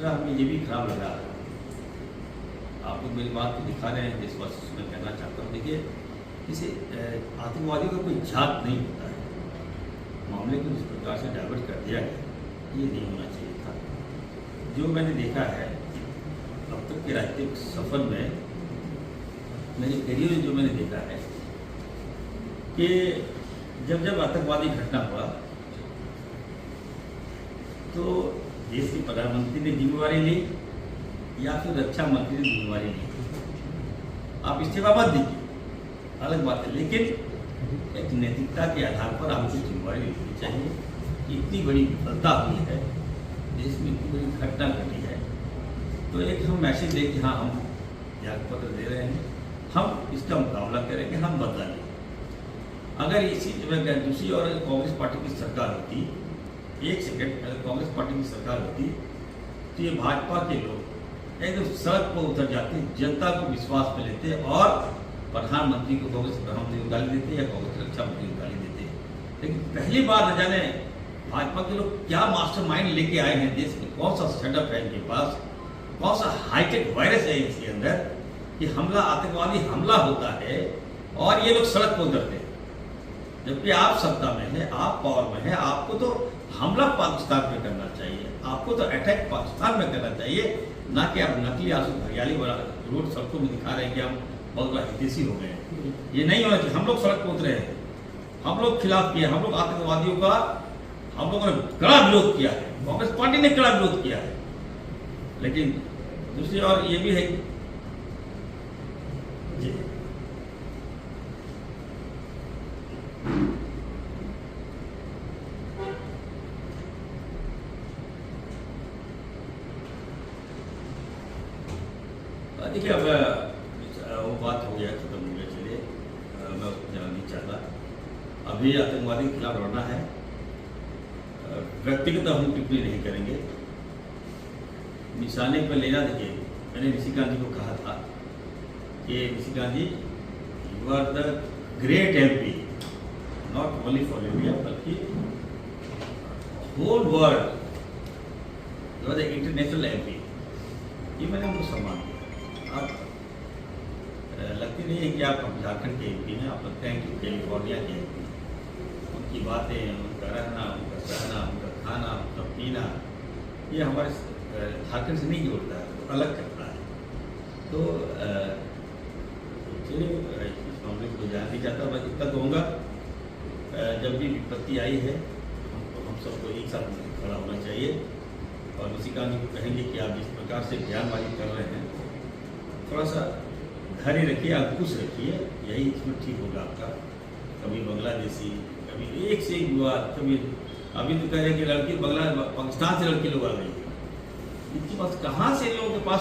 दूसरा हमें ये भी खराब लगा, आप लोग मेरी बात को दिखा रहे हैं देशवासियों से मैं कहना चाहता हूँ, देखिए किसी आतंकवादियों का कोई जात नहीं होता है। मामले को जिस प्रकार से डाइवर्ट कर दिया गया ये नहीं होना चाहिए था। जो मैंने देखा है अब तक के राजनीतिक सफर में, मेरे करियर में जो मैंने देखा है कि जब जब आतंकवादी घटना हुआ तो देश के प्रधानमंत्री ने जिम्मेवारी ली या फिर रक्षा मंत्री ने जिम्मेवारी ली। आप इस्तीफा मत दीजिए, अलग बात है, लेकिन एक नैतिकता के आधार पर आपको जिम्मेवारी लेनी चाहिए कि इतनी बड़ी विफलता हुई है, देश में इतनी बड़ी घटना घटी है, तो एक हम मैसेज दें कि हाँ हम त्याग पत्र दे रहे हैं, हम इसका मुकाबला करें कि हम बदला लें। अगर इसी दूसरी और कांग्रेस पार्टी की सरकार होती, एक सेकंड, अगर कांग्रेस पार्टी की सरकार होती तो ये भाजपा के लोग एकदम सड़क पर उतर जाते, जनता को विश्वास में लेते और प्रधानमंत्री को, कांग्रेस प्रधानमंत्री को गाली देते या कांग्रेस रक्षा मंत्री को गाली देते। लेकिन पहली बार न जाने भाजपा के लोग क्या मास्टरमाइंड लेके आए हैं देश में, कौन सा सेटअप है इनके पास, कौन सा हाईटेक वायरस है इसके अंदर कि हमला, आतंकवादी हमला होता है और ये लोग सड़क पर उतरते हैं। जबकि आप सत्ता में हैं, आप पावर में हैं, आपको तो हमला पाकिस्तान पे करना चाहिए, आपको तो अटैक पाकिस्तान में करना चाहिए, ना कि आप नकली आंसू हरियाली वाला रोड सड़कों में दिखा रहे हैं कि हम बहुत बड़ा हितैषी हो गए हैं। ये नहीं होना चाहिए। हम लोग सड़क पर उतरे हैं, हम लोग खिलाफ किए, हम लोग आतंकवादियों का हम लोगों ने कड़ा विरोध किया है, कांग्रेस पार्टी ने कड़ा विरोध किया है। लेकिन दूसरी ओर ये भी है जी, देखिए अब वो बात हो गया, खत्म हो गया, चलिए मैं उसको जाना नहीं चाहता। अभी आतंकवादी के खिलाफ लड़ना है, व्यक्तिगत हम टिप्पणी नहीं करेंगे, निशाने पर लेना। देखिए मैंने निशिकांत जी को कहा था कि Nishikant ji you are the great MP, not only for India बल्कि whole world, you are the international MP। ये मैंने उनको सम्मान दिया। आप लगती नहीं है कि आप झारखंड के MP हैं, आप लगते हैं कि कैलिफोर्निया के MP। उनकी बातें, उनका रहना, उनका सहना, उनका खाना, उनका पीना, ये हमारे झारखंड से नहीं जोड़ता है, तो अलग करता है। तो चलिए इस मामले को जान नहीं चाहता, बस इतना कहूँगा जब भी विपत्ति आई है हम सबको एक साथ खड़ा होना चाहिए। और निशिकांत जी को कहेंगे कि आप जिस प्रकार से बयानबाजी कर रहे हैं थोड़ा सा धैर्य रखिए, अंकुश रखिए, यही इसमें ठीक होगा आपका। कभी बांग्लादेशी, कभी एक से एक विवाद, कभी अभी तो कह रहे हैं कि लड़की पाकिस्तान से लड़की लोग आ गई है। इनके पास कहाँ से लोगों के पास,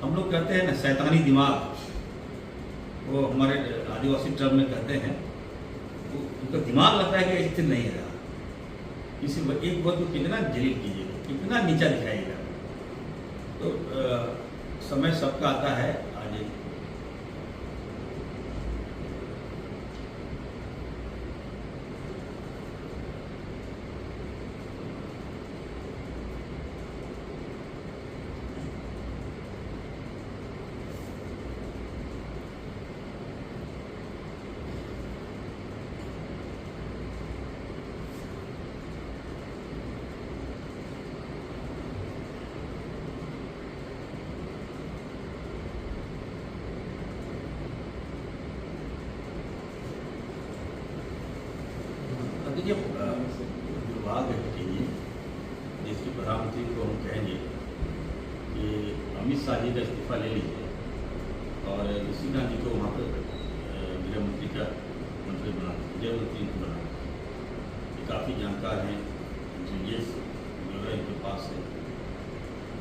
हम लोग कहते हैं ना शैतानी दिमाग, वो हमारे आदिवासी टर्म में कहते हैं, वो उनका दिमाग लगता है कि स्थिर नहीं रहा। किसी एक वर्ग को कितना जलील कीजिएगा, कितना नीचा दिखाइएगा। तो समय सबका आता है। आज देखिए दुर्भाग्य है कि देश के प्रधानमंत्री को हम कहेंगे कि अमित शाह जी का इस्तीफा ले लीजिए और निशिकांत जी को वहाँ पर गृह मंत्री का मंत्री बना, गृह मंत्री को बना। ये काफ़ी जानकार हैं, इंटेलिजेंस ब्यूरो इनके पास है,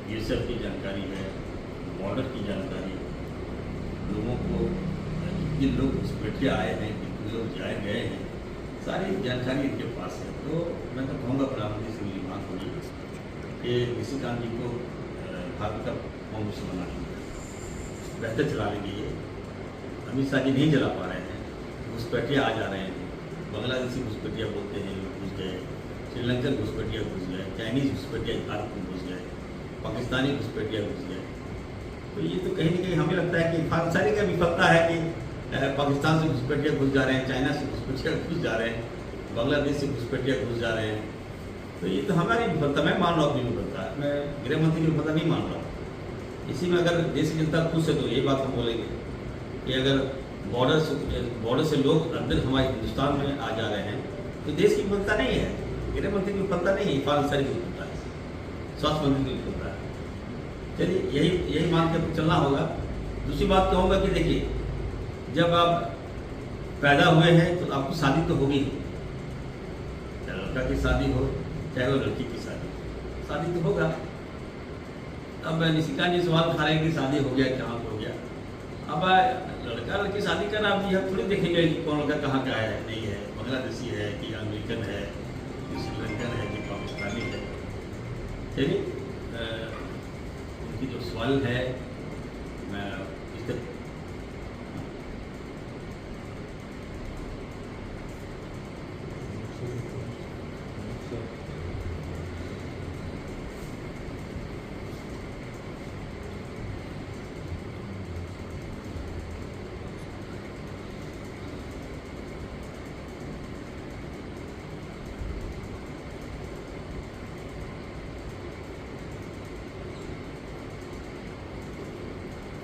BSF की जानकारी है, बॉर्डर की जानकारी, लोगों को कितने लोग घुसपैठिए आए हैं, कितने लोग जाए गए हैं, सारी जानकारी इनके पास है। तो मैं तो कहूँगा प्रधानमंत्री से मेरी मांग होगी कि निशिकांत जी को भारत का कांग्रेस बना लेंगे, बेहतर चला लेंगे। ये अमित शाह जी नहीं चला पा रहे हैं, घुसपैठिया आ जा रहे हैं, बांग्लादेशी घुसपैठिया बोलते हैं घुस गए, श्रीलंकन घुसपैठिया घुस गए, चाइनीज घुसपैठिया भारत में घुस गए। पाकिस्तानी घुसपैठिया घुस गए। तो ये तो कहीं ना कहीं हमें लगता है कि इरफान अंसारी का विफलता है कि पाकिस्तान से घुसपैठिया घुस जा रहे हैं, चाइना से घुसपैठिया घुस जा रहे हैं, बांग्लादेश से घुसपैठिया घुस जा रहे हैं। तो ये तो हमारी विफलता, मैं मान रहा हूँ अपनी विफलता, मैं गृह मंत्री की विफलता नहीं मान रहा हूँ। इसी में अगर देश की जनता खुश है तो ये बात हम बोलेंगे कि अगर बॉर्डर से लोग अंदर हमारे हिंदुस्तान में आ जा रहे हैं तो देश की विफलता नहीं है, गृह मंत्री की विफलता नहीं है, इरफान अंसारी की विफलता है, स्वास्थ्य मंत्री की विफलता है। चलिए यही मान के चलना होगा। दूसरी बात कहूँगा कि देखिए, जब आप पैदा हुए हैं तो आपकी शादी तो होगी, चाहे लड़का की शादी हो चाहे वो लड़की की शादी तो होगा। अब निशिका जी सवाल उठा रहे हैं कि शादी हो गया, कहाँ हो गया। अब लड़का लड़की शादी करना, आप यह थोड़ी देखेंगे कि कौन लड़का कहाँ का है, नहीं है, बांग्लादेशी है कि अमेरिकन है कि श्रीलंकन है कि पाकिस्तानी है। चलिए, उनकी जो सवाल है मैं इस तक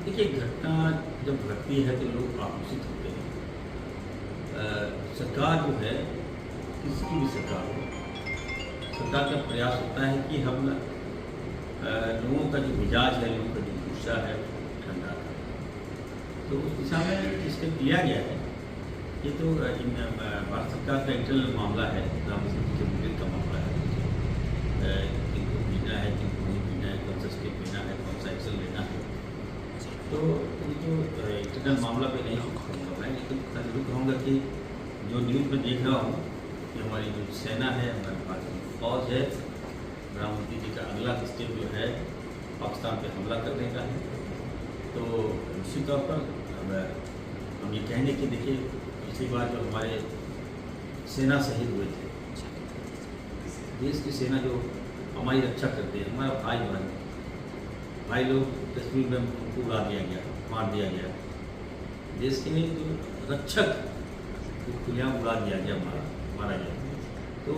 देखिए, घटना जब घटती है तो लोग आक्रोशित होते हैं। सरकार जो है, किसी की भी सरकार हो, सरकार का प्रयास होता है कि हम लोगों का जो मिजाज है, लोगों का जो गुस्सा है ठंडा करें। तो उस दिशा में स्टेप लिया गया है। ये तो भारत सरकार का इंटरनल मामला है, प्रधानमंत्री के मुद्दे का मामला है, किनको पीना है किनको नहीं पीना है, कौन सा स्टेप लेना है, कौन सा एक्शन लेना है। तो ये जो इंटरनल मामला पे नहीं कहूँगा मैं, लेकिन जरूर कहूँगा कि जो न्यूज़ में देख रहा हूँ कि हमारी जो सेना है, हमारे पास फौज है, प्रधानमंत्री जी का अगला स्टेप जो है पाकिस्तान पे हमला करने का है। तो निश्चित तौर पर हम ये कहेंगे कि देखिए, पिछली बार जो हमारे सेना शहीद हुए थे, देश की सेना जो हमारी रक्षा करते हैं, हमारा भाई लोग कश्मीर में उनको उड़ा दिया गया, मार दिया गया। देश के जो रक्षक को खुलेआम उड़ा दिया गया, मारा गया। तो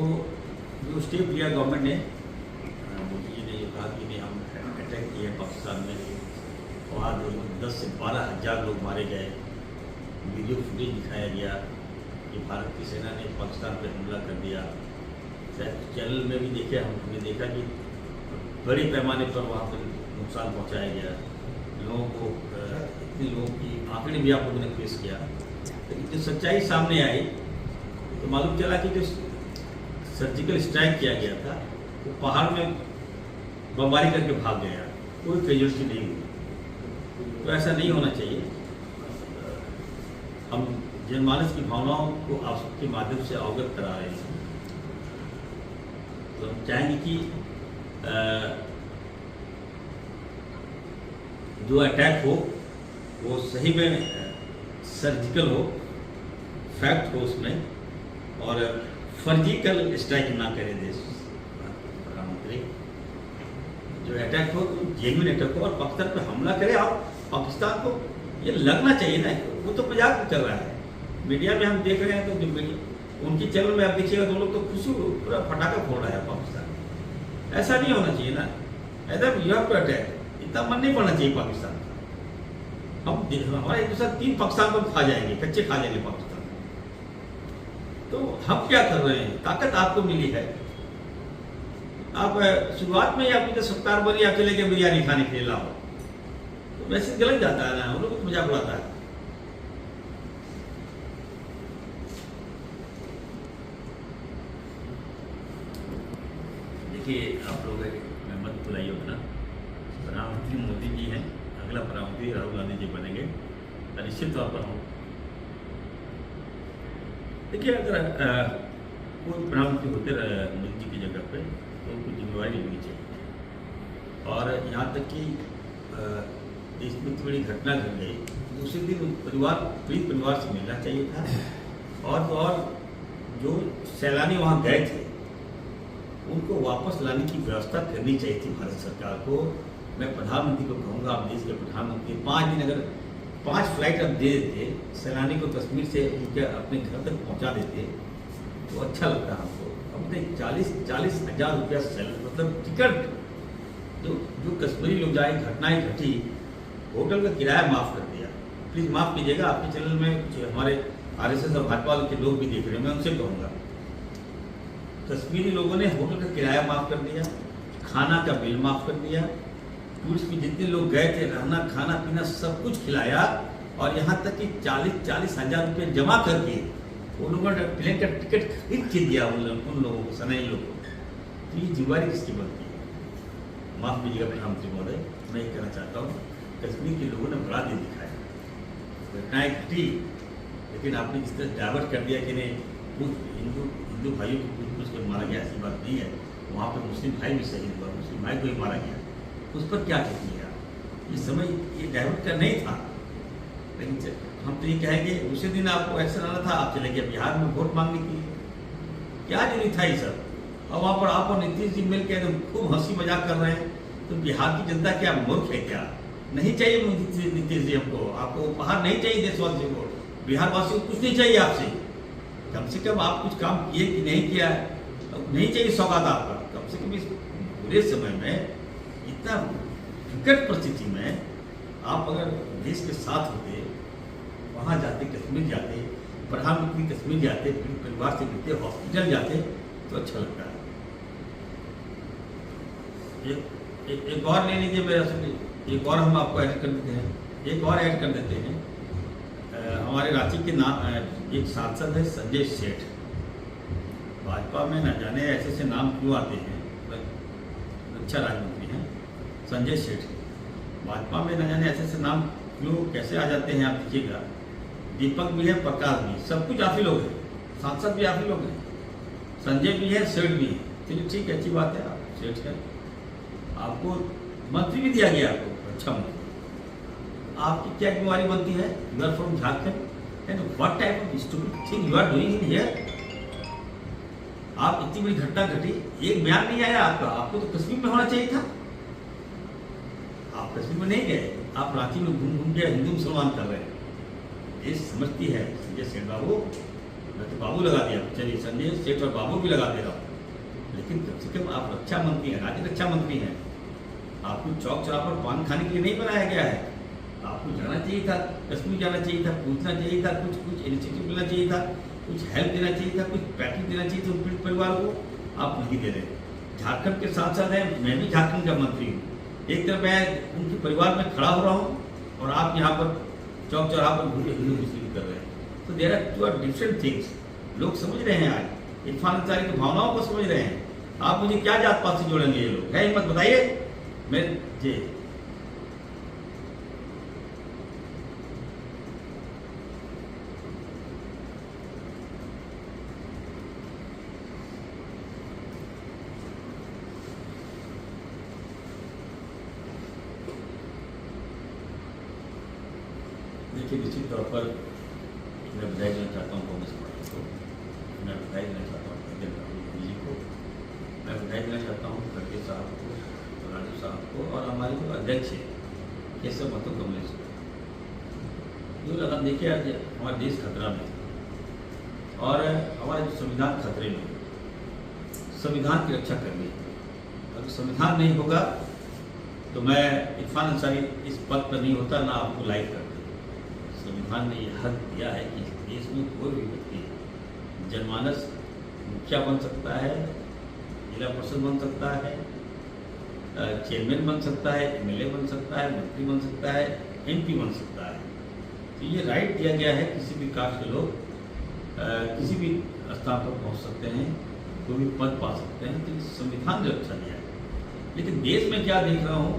जो स्टेप लिया गवर्नमेंट ने, मोदी जी ने ये कहा कि नहीं, हम अटैक किए पाकिस्तान में, वहाँ 10 से 12 हज़ार लोग मारे गए। वीडियो फुटेज दिखाया गया कि भारत की सेना ने पाकिस्तान पर हमला कर दिया। चैनल में भी देखे, हमने देखा कि बड़े पैमाने पर वहाँ पर नुकसान पहुँचाया गया लोगों को। इतने लोगों की आंकड़े भी आप लोगों ने पेश किया। लेकिन जो सच्चाई सामने आई तो मालूम चला कि जो सर्जिकल स्ट्राइक किया गया था वो पहाड़ में बमबारी करके भाग गया, कोई कैजुअल्टी नहीं हुई। तो ऐसा नहीं होना चाहिए। हम जनमानस की भावनाओं को आपके माध्यम से अवगत करा रहे हैं। तो हम चाहेंगे कि जो अटैक हो वो सही में सर्जिकल हो, फैक्ट हो उसमें, और फर्जिकल स्ट्राइक ना करे देश प्रधानमंत्री। जो अटैक हो तो जेन्युइन अटैक हो, और पाकिस्तान पर हमला करे। आप पाकिस्तान को ये लगना चाहिए ना, वो तो मजाक चल रहा है। मीडिया में हम देख रहे हैं तो जो उनकी चैनल में आप देखिएगा तो लोग तो खुशी पूरा फटाखा फोड़ रहा है पाकिस्तान। ऐसा नहीं होना चाहिए ना, एकदम यू हैव टू अटैक। इतना मन नहीं पड़ना चाहिए पाकिस्तान का। हम हमारे एक दूसरा 3 पाकिस्तान को खा जाएंगे, कच्चे खा जाएंगे पाकिस्तान। तो हम क्या कर रहे हैं? ताकत आपको मिली है। आप शुरुआत में ही आपकी जो सरकार बनी, आप चले गए बिरयानी खाने के लिए, लाओ, तो वैसे गलत जाता है ना, उन लोगों को मजाक उड़ाता है। देखिए, आप लोग मत बुलाइए अपना, प्रधानमंत्री मोदी जी हैं, अगला प्रधानमंत्री राहुल गांधी जी बनेंगे निश्चित तौर पर। हम देखिए, अगर कोई प्रधानमंत्री होते मोदी जी की जगह पे तो उनको जिम्मेवारी लेनी चाहिए। और यहाँ तक कि देश में इतनी बड़ी घटना घट गई, दूसरे दिन पीड़ित परिवार से मिलना चाहिए था। और तो और जो सैलानी वहाँ गए थे उनको वापस लाने की व्यवस्था करनी चाहिए थी भारत सरकार को। मैं प्रधानमंत्री को कहूँगा, आप देश के प्रधानमंत्री 5 दिन अगर 5 फ्लाइट अब दे देते, सैलानी को कश्मीर से उनके अपने घर तक पहुँचा देते तो अच्छा लगता हमको। अब तक 40 हज़ार रुपया मतलब टिकट जो कश्मीरी लोग जाए, घटनाएं घटी, होटल का किराया माफ़ कर दिया। प्लीज़ माफ़ कीजिएगा, आपके चैनल में कुछ हमारे RSS और भाजपा के लोग भी देख रहे हैं, मैं उनसे कहूँगा कश्मीरी लोगों ने होटल का किराया माफ़ कर दिया, खाना का बिल माफ़ कर दिया, टूरिस्ट में जितने लोग गए थे रहना खाना पीना सब कुछ खिलाया, और यहाँ तक कि 40 हज़ार रुपये जमा करके उन लोगों ने प्लेन का टिकट खरीद के दिया उन लोगों को, सनई लोगों को। तो ये जिम्मेदारी किसकी बनती है? माफ़ कीजिएगा प्रधानमंत्री महोदय, मैं ये कहना चाहता हूँ कश्मीर के लोगों ने बड़ा दिल दिखाया, घटनाएँ घटी, लेकिन आपने जिस तरह डाइवर्ट कर दिया कि नहीं कुछ हिंदू भाइयों को कुछ कर मारा गया, ऐसी बात नहीं है। वहाँ पर मुस्लिम भाई भी शहीद हुआ, मुस्लिम भाई को ही मारा गया, उस पर क्या कहती है? ये समय ये डाइवर्ट का नहीं था, लेकिन हम तो ये कहेंगे उसी दिन आपको एक्शन आना था, आप चले गए बिहार में वोट मांगने के लिए, क्या जरूरी था ये सब? और वहाँ पर आपको नीतीश जी मिल के खूब हंसी मजाक कर रहे हैं, तो बिहार की जनता क्या मूर्ख है क्या? नहीं चाहिए नीतीश जी हमको, आपको उपहार नहीं चाहिए देशवासियों को, बिहार वासियों को कुछ नहीं चाहिए आपसे। कम से कम आप कुछ काम किए कि नहीं किया है, नहीं चाहिए सौगात आपका। कम से कम इस पूरे समय में इतना विकट परिस्थिति में आप अगर देश के साथ होते, वहाँ जाते, कश्मीर जाते, प्रधानमंत्री कश्मीर जाते, परिवार से मिलते, हॉस्पिटल जाते तो अच्छा लगता है। एक और ले लीजिए मेरा सुनिए, एक और हम आपको ऐड कर देते हैं, एक और ऐड कर देते हैं। हमारे रांची के नाम एक सांसद है संजय सेठ, भाजपा में न जाने ऐसे ऐसे नाम क्यों आते हैं, अच्छा राजनीति हैं संजय सेठ, भाजपा में न जाने ऐसे ऐसे नाम क्यों कैसे आ जाते हैं, आप देखिएगा। दीपक भी है, प्रकाश भी, सब कुछ आप ही लोग हैं, सांसद भी आप ही लोग हैं, संजय भी है, सेठ भी है। चलिए ठीक है, अच्छी बात है, आप सेठ है, आपको मंत्री भी दिया गया, आपको अच्छा मंत्री। आपकी क्या बीमारी बनती है? You are from Jharkhand and what type of stupid thing you are doing in here? आप इतनी बड़ी घटना घटी, एक बयान नहीं आया आपका, आपको तो कश्मीर में होना चाहिए था। आप कश्मीर में नहीं गए, आप रांची में घूम घूम के हिंदू मुसलमान कर रहे हैं। देश समझती है संजय सेठ बाबू, मैं तो बाबू लगा दिया, चलिए संजय सेठ और बाबू भी लगा दे रहा हूँ, लेकिन कम से कम आप रक्षा मंत्री हैं, राज्य रक्षा मंत्री हैं, आपको चौक चौराहे पर पान खाने के लिए नहीं बनाया गया है। आपको जाना चाहिए था, कश्मीर जाना चाहिए था, पूछना चाहिए था, कुछ इनिशिएटिव लेना चाहिए था, कुछ हेल्प देना चाहिए था, कुछ पैकेज देना चाहिए था पीड़ित परिवार को, आप नहीं दे रहे। झारखंड के सांसद हैं, मैं भी झारखंड का मंत्री हूँ, एक तरफ मैं उनके परिवार में खड़ा हो रहा हूँ और आप यहाँ पर चौक चौराहा पर घूम हिंदू मुस्लिम कर रहे हैं। तो there are two are different things. लोग समझ रहे हैं, आज इरफान अंसारी की भावनाओं को समझ रहे हैं। आप मुझे क्या जात पात से जोड़ेंगे ये लोग, है हिम्मत बताइए। मैं जी देखिए, निश्चित तौर पर मैं बधाई देना चाहता हूँ कांग्रेस पार्टी को, मैं बधाई देना चाहता हूँ अजय जी को, मैं बधाई देना चाहता हूँ खड़गे साहब को, राजू साहब को, और हमारे जो अध्यक्ष हैं केशव महतो कमलेश को। जो लगा देखिए, आज हमारा देश खतरा में और हमारा जो संविधान खतरे में, संविधान की रक्षा करनी है। अगर संविधान नहीं होगा तो मैं इरफान अंसारी इस पद पर नहीं होता, ना आपको लाइक करता। संविधान ने यह हक दिया है कि देश में कोई भी व्यक्ति जनमानस मुखिया बन सकता है, जिला परिषद बन सकता है, चेयरमैन बन सकता है, MLA बन सकता है, मंत्री बन सकता है, MP बन सकता है। तो ये राइट दिया गया है, किसी भी कास्ट के लोग किसी भी स्थान पर पहुंच सकते हैं, कोई भी पद पा सकते हैं। तो संविधान ने रक्षा दिया है। लेकिन देश में क्या देख रहा हूँ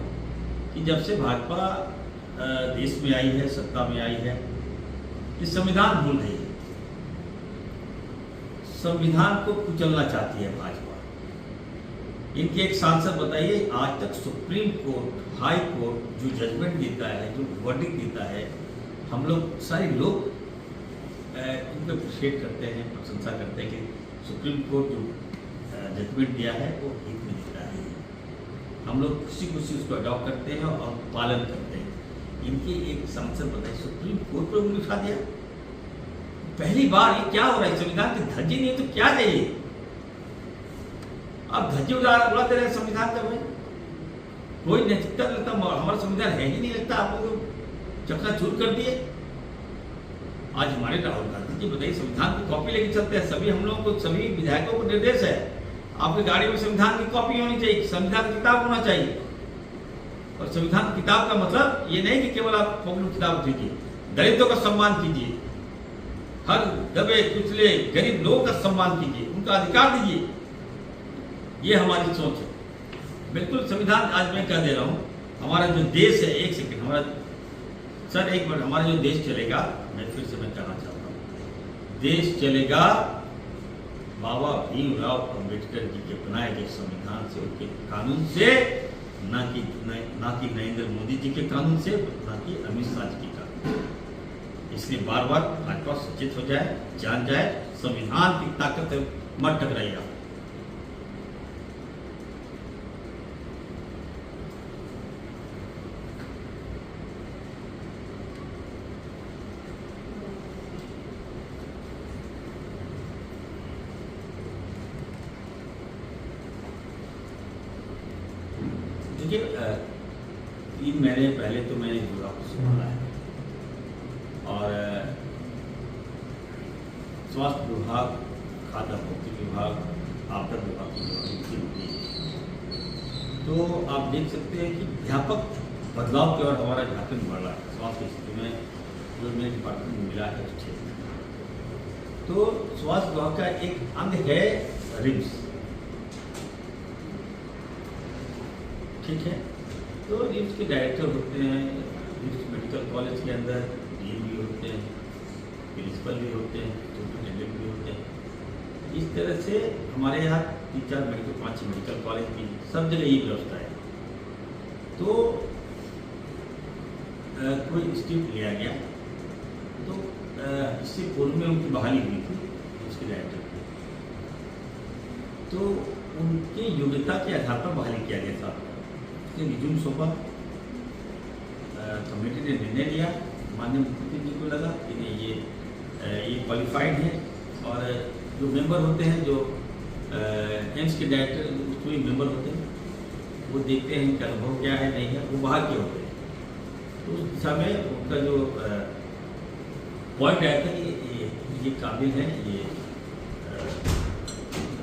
कि जब से भाजपा देश में आई है, सत्ता में आई है, ये संविधान भूल गई है। संविधान को कुचलना चाहती है भाजपा। इनके एक सांसद बताइए, आज तक सुप्रीम कोर्ट, हाई कोर्ट जो जजमेंट देता है, जो वर्डिक्ट देता है, हम लोग सारे लोग इनको अप्रिशिएट करते हैं, प्रशंसा करते हैं कि सुप्रीम कोर्ट जो जजमेंट दिया है वो हित में दिख रहा है। हम लोग खुशी खुशी उसको अडॉप्ट करते हैं और पालन करते हैं। इनके एक सांसद बताइए सुप्रीम कोर्ट पर उंगली उठा दिया। पहली बार ये क्या हो रहा है? संविधान की धज्जी नहीं है तो क्या चाहिए? आप धज्जी उड़ाते रहे संविधान का। भाई कोई नैतिकता लगता, हमारा संविधान है ही नहीं लगता। आप लोग चकनाचूर कर दिए। आज हमारे राहुल गांधी जी बताइए संविधान की कॉपी लेके चलते हैं। सभी हम लोगों को, सभी विधायकों को निर्देश है आपकी गाड़ी में संविधान की कॉपी होनी चाहिए, संविधान किताब होना चाहिए। और संविधान किताब का मतलब ये नहीं कि केवल आप पॉपुलर किताब दीजिए, दलितों का सम्मान कीजिए, हर दबे कुचले गरीब लोगों का सम्मान कीजिए, उनका अधिकार दीजिए। ये हमारी सोच है। बिल्कुल संविधान आज मैं कह दे रहा हूँ, हमारा जो देश है, एक सेकंड हमारा सर एक मिनट, हमारा जो देश चलेगा, मैं फिर से मैं कहना चाहता हूँ, देश चलेगा बाबा भीमराव अम्बेडकर जी के बनाए गए संविधान से, उनके कानून से, ना कि नरेंद्र मोदी जी के कानून से, ना कि अमित शाह जी के कानून। इसलिए बार बार भाजपा सचेत हो जाए, जान जाए, संविधान की ताकत से मत टकराइएगा। देखिए 3 महीने पहले तो मैंने जुड़ा को संभाला है और स्वास्थ्य विभाग, खाद्य आपूर्ति विभाग, आपदा विभाग की नियुक्ति हुई, तो आप देख सकते हैं कि व्यापक बदलाव की ओर हमारा झारखंड बढ़ रहा है। स्वास्थ्य स्थिति में जो मेरे डिपार्टमेंट में मिला है उस क्षेत्र में, तो स्वास्थ्य विभाग का एक अंग है रिम्स, ठीक है। तो रिम्स के डायरेक्टर होते हैं, रिम्स मेडिकल कॉलेज के अंदर डीन भी होते हैं, प्रिंसिपल भी होते हैं, सुपरिटेंडेंट भी होते हैं। इस तरह से हमारे यहाँ 3-4 मेडिकल, 5 मेडिकल कॉलेज की सब जगह ये व्यवस्था है। तो कोई इंस्टीट्यूट लिया गया, तो इससे पूर्व में उनकी बहाली हुई थी उसके डायरेक्टर की, तो उनके योग्यता के आधार पर बहाली किया गया था। रिज्यूम सौंपा, कमेटी ने निर्णय लिया, माननीय मुख्यमंत्री जी को लगा कि नहीं ये क्वालिफाइड है, और जो मेंबर होते हैं, जो एम्स के डायरेक्टर उसमें मेंबर होते हैं, वो देखते हैं इनका अनुभव क्या है नहीं है, वो बाहर के होते हैं। तो उस दिशा में उनका जो पॉइंट आया था कि ये काबिल है, ये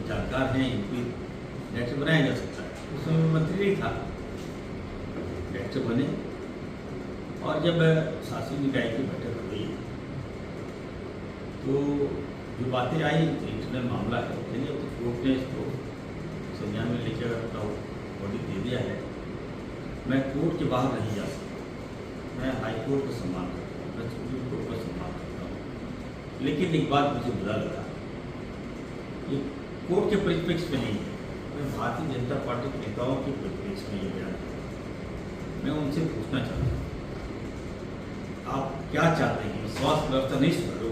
जानकार हैं, इनको डायरेक्टर बनाया जा सकता है। उस समय मंत्री नहीं था, डायरेक्टर बने, और जब शासी निकाय की बैठक हुई तो जो बातें आई, तो इंटरनल मामला है, चलिए तो कोर्ट ने इसको संज्ञान में लेकर अपना ऑडिट दे दिया है। मैं कोर्ट के बाहर नहीं जा सकता, मैं हाई कोर्ट का सम्मान करता हूँ, मैं सुप्रीम कोर्ट का सम्मान करता हूँ, लेकिन एक बात मुझे बुरा लगा, ये कोर्ट के परिप्रेक्ष्य में नहीं है, मैं भारतीय जनता पार्टी के नेताओं के परिप्रेक्ष्य में ये बयान है। मैं उनसे पूछना चाहता हूँ, आप क्या चाहते हैं? स्वास्थ्य व्यवस्था नहीं सुधारो?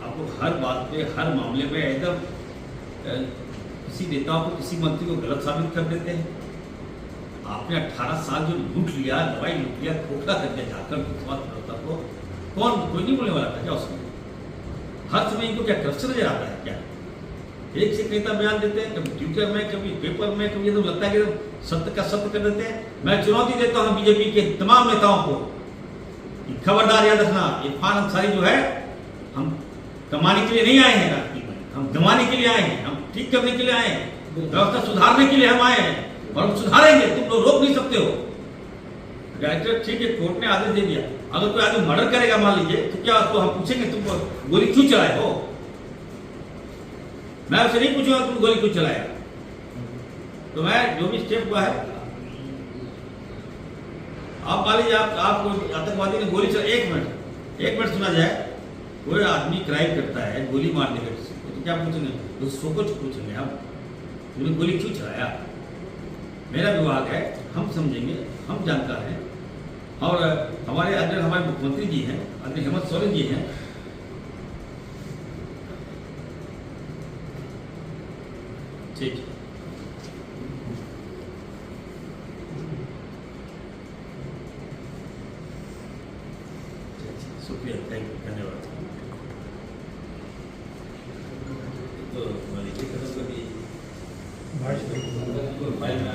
आपको हर बात पे, हर मामले में एकदम किसी नेताओं को, किसी मंत्री को गलत साबित कर देते हैं। आपने 18 साल जो लूट लिया, दवाई लूट लिया, खोखला कर दिया झारखंड की स्वास्थ्य व्यवस्था को, कोई नहीं बोलने वाला था क्या उसमें? हर समय इनको क्या करप्शन नजर आता है क्या? एक से नेता बयान देते हैं, कभी ट्विटर में, कभी पेपर में, कभी एकदम लगता है कि सत्य का सत्य कर देते हैं। मैं चुनौती देता हूं बीजेपी के तमाम नेताओं को कि खबरदार याद रखना, इरफान अंसारी जो है, हम कमाने के लिए नहीं आए हैं राजनीति में, हम जमाने के लिए आए हैं, हम ठीक करने के लिए आए हैं, व्यवस्था सुधारने के लिए हम आए हैं, और हम सुधारेंगे, तुम लोग रोक नहीं सकते हो। डायरेक्टर ठीक है, कोर्ट ने आदेश दे दिया, अगर कोई आदमी मर्डर करेगा मान लीजिए, तो क्या उसको हम पूछेंगे तुमको गोली क्यों चलाए हो? मैं उसे नहीं पूछूंगा तुम गोली क्यों चलाया। तो मैं जो भी स्टेप हुआ है, आप मान लीजिए आप आतंकवादी ने गोली चला, एक मिनट सुना जाए, कोई आदमी क्राइम करता है, गोली मार देगा किसी को, तो क्या पूछेंगे? उसको कुछ पूछेंगे हम, तुमने गोली क्यों चलाया? मेरा विभाग है, हम समझेंगे, हम जानकार हैं, और हमारे मुख्यमंत्री जी हैं, आदरणीय हेमंत सोरेन जी हैं, ठीक है। शुक्रिया, थैंक यू, धन्यवाद। तो मालिक की तरफ कभी फाइल में